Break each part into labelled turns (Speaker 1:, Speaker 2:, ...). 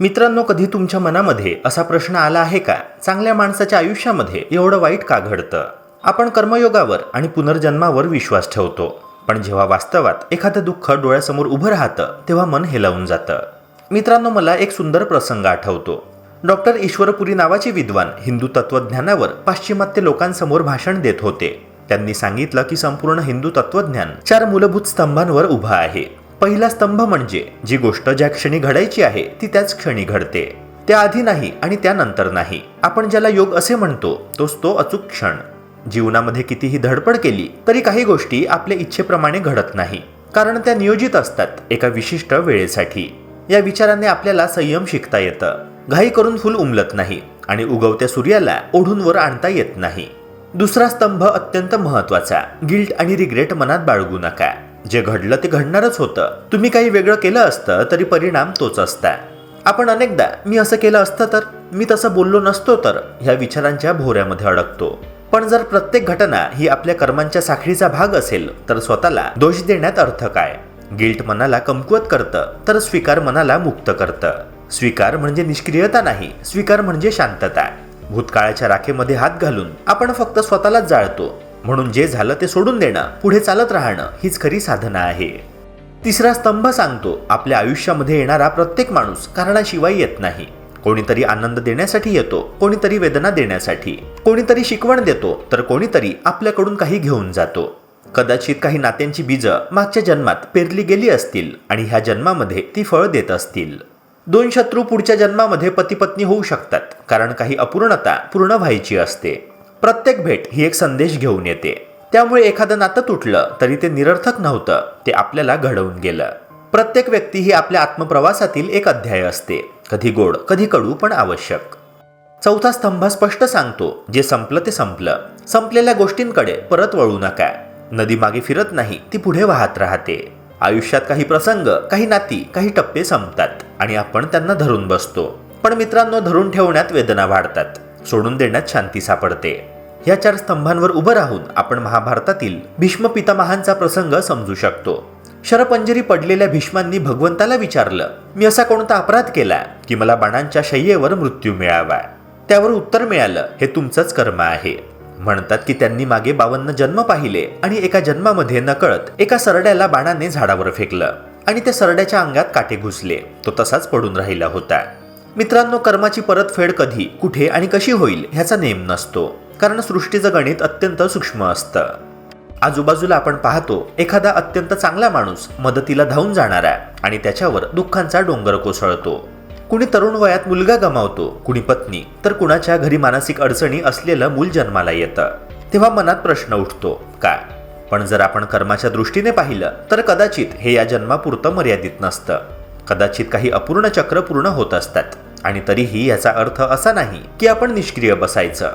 Speaker 1: मित्रांनो, कधी तुमच्या मनामध्ये असा प्रश्न आला आहे का, चांगल्या माणसाच्या आयुष्यामध्ये एवढं वाईट का घडतं? आपण कर्मयोगावर आणि पुनर्जन्मावर विश्वास ठेवतो, पण जेव्हा वास्तवात एखादं दुःख डोळ्यासमोर उभं राहतं तेव्हा मन हेलावून जातं. मित्रांनो, मला एक सुंदर प्रसंग आठवतो. डॉक्टर ईश्वरपुरी नावाचे विद्वान हिंदू तत्वज्ञानावर पाश्चिमात्य लोकांसमोर भाषण देत होते. त्यांनी सांगितलं की संपूर्ण हिंदू तत्वज्ञान 4 मूलभूत स्तंभांवर उभं आहे. पहिला स्तंभ म्हणजे जी गोष्ट ज्या क्षणी घडायची आहे ती त्याच क्षणी घडते, त्याआधी नाही आणि त्यानंतर नाही. आपण ज्याला योग असे म्हणतो तोच तो अचूक क्षण. जीवनामध्ये कितीही धडपड केली तरी काही गोष्टी आपल्या इच्छेप्रमाणे घडत नाही, कारण त्या नियोजित असतात एका विशिष्ट वेळेसाठी. या विचाराने आपल्याला संयम शिकता येतं. घाई करून फुल उमलत नाही आणि उगवत्या सूर्याला ओढून वर आणता येत नाही. दुसरा स्तंभ अत्यंत महत्वाचा, गिल्ट आणि रिग्रेट मनात बाळगू नका. जे घडलं ते घडणारच होतं. तुम्ही काही वेगळं केलं असतं तरी परिणाम तोच असता. आपण अनेकदा मी असं केलं असतं तर, मी तसं बोललो नसतो तर, ह्या विचारांच्या भोवऱ्यामध्ये अडकतो. पण जर प्रत्येक घटना ही आपल्या कर्मांच्या साखळीचा भाग असेल तर स्वतःला दोष देण्यात अर्थ काय? गिल्ट मनाला कमकुवत करतं, तर स्वीकार मनाला मुक्त करतं. स्वीकार म्हणजे निष्क्रियता नाही, स्वीकार म्हणजे शांतता. भूतकाळाच्या राखेमध्ये हात घालून आपण फक्त स्वतःलाच जाळतो. म्हणून जे झालं ते सोडून देणं, पुढे चालत राहणं हीच खरी साधना आहे. तिसरा स्तंभ सांगतो, आपल्या आयुष्यामध्ये येणारा प्रत्येक माणूस कारणाशिवाय येत नाही. कोणीतरी आनंद देण्यासाठी येतो, कोणीतरी वेदना देण्यासाठी, कोणीतरी शिकवण देतो, तर कोणीतरी आपल्याकडून काही घेऊन जातो. कदाचित काही नात्यांची बीजं मागच्या जन्मात पेरली गेली असतील आणि ह्या जन्मामध्ये ती फळ देत असतील. 2 शत्रू पुढच्या जन्मामध्ये पती पत्नी होऊ शकतात, कारण काही अपूर्णता पूर्ण व्हायची असते. प्रत्येक भेट ही एक संदेश घेऊन येते. त्यामुळे एखादं नातं तुटलं तरी ते निरर्थक नव्हतं, ते आपल्याला घडवून गेलं. प्रत्येक व्यक्ती ही आपल्या आत्मप्रवासातील एक अध्याय असते, कधी गोड कधी कडू पण आवश्यक. चौथा स्तंभ स्पष्ट सांगतो, जे संपलं ते संपलं. संपलेल्या गोष्टींकडे परत वळू नका. नदी मागे फिरत नाही, ती पुढे वाहत राहते. आयुष्यात काही प्रसंग, काही नाती, काही टप्पे संपतात आणि आपण त्यांना धरून बसतो. पण मित्रांनो, धरून ठेवण्यात वेदना वाढतात, सोडून देण्यात शांती सापडते. ह्या 4 स्तंभांवर उभं राहून आपण महाभारतातील भीष्म पितामहांचा प्रसंग समजू शकतो. शरपंजरी पडलेल्या भीष्मांनी भगवंताला विचारलं, मी असा कोणता अपराध केला की मला बाणांच्या शय्येवर मृत्यू मिळावा? त्यावर उत्तर मिळालं, हे तुमचंच कर्म आहे. म्हणतात की त्यांनी मागे 52 जन्म पाहिले आणि एका जन्मामध्ये नकळत एका सरड्याला बाणाने झाडावर फेकलं आणि त्या सरड्याच्या अंगात काटे घुसले. तो तसाच पडून राहिला होता. मित्रांनो, कर्माची परतफेड कधी, कुठे आणि कशी होईल ह्याचा नेम नसतो, कारण सृष्टीचं गणित अत्यंत सूक्ष्म असतं. आजूबाजूला आपण पाहतो एखादा अत्यंत चांगला माणूस मदतीला धावून जाणारा आणि त्याच्यावर दुःखांचा डोंगर कोसळतो. कुणी तरुण वयात मुलगा गमावतो, कुणी पत्नी, तर कुणाच्या घरी मानसिक अडचणी असलेलं मूल जन्माला येतं. तेव्हा मनात प्रश्न उठतो, का? पण जर आपण कर्माच्या दृष्टीने पाहिलं तर कदाचित हे या जन्मापुरतं मर्यादित नसतं. कदाचित काही अपूर्ण चक्र पूर्ण होत असतात आणि तरीही याचा अर्थ असा नाही की आपण निष्क्रिय बसायचं.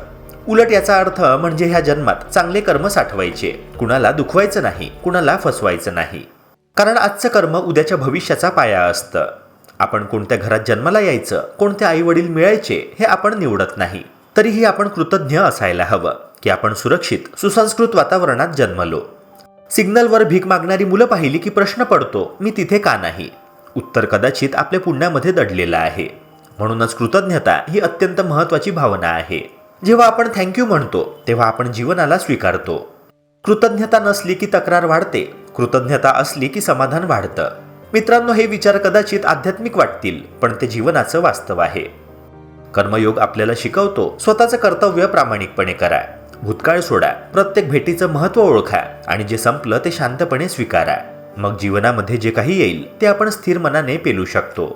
Speaker 1: उलट याचा अर्थ म्हणजे ह्या जन्मात चांगले कर्म साठवायचे, कुणाला दुखवायचं नाही, कुणाला फसवायचं नाही. कारण आजचं कर्म उद्याच्या भविष्याचा पाया असतं. आपण कोणत्या घरात जन्माला यायचं, कोणते आई वडील मिळायचे हे आपण निवडत नाही. तरीही आपण कृतज्ञ असायला हवं की आपण सुरक्षित सुसंस्कृत वातावरणात जन्मलो. सिग्नलवर भीक मागणारी मुलं पाहिली की प्रश्न पडतो, मी तिथे का नाही? उत्तर कदाचित आपल्या पुण्यामध्ये दडलेलं आहे. म्हणूनच कृतज्ञता ही अत्यंत महत्वाची भावना आहे. जेव्हा आपण थँक्यू म्हणतो तेव्हा आपण जीवनाला स्वीकारतो. कृतज्ञता नसली की तक्रार वाढते, कृतज्ञता असली की समाधान वाढतं. मित्रांनो, हे विचार कदाचित आध्यात्मिक वाटतील, पण ते जीवनाचं वास्तव आहे. कर्मयोग आपल्याला शिकवतो, स्वतःचं कर्तव्य प्रामाणिकपणे करा, भूतकाळ सोडा, प्रत्येक भेटीचं महत्त्व ओळखा आणि जे संपलं ते शांतपणे स्वीकारा. मग जीवनामध्ये जे काही येईल ते आपण स्थिर मनाने पेलू शकतो.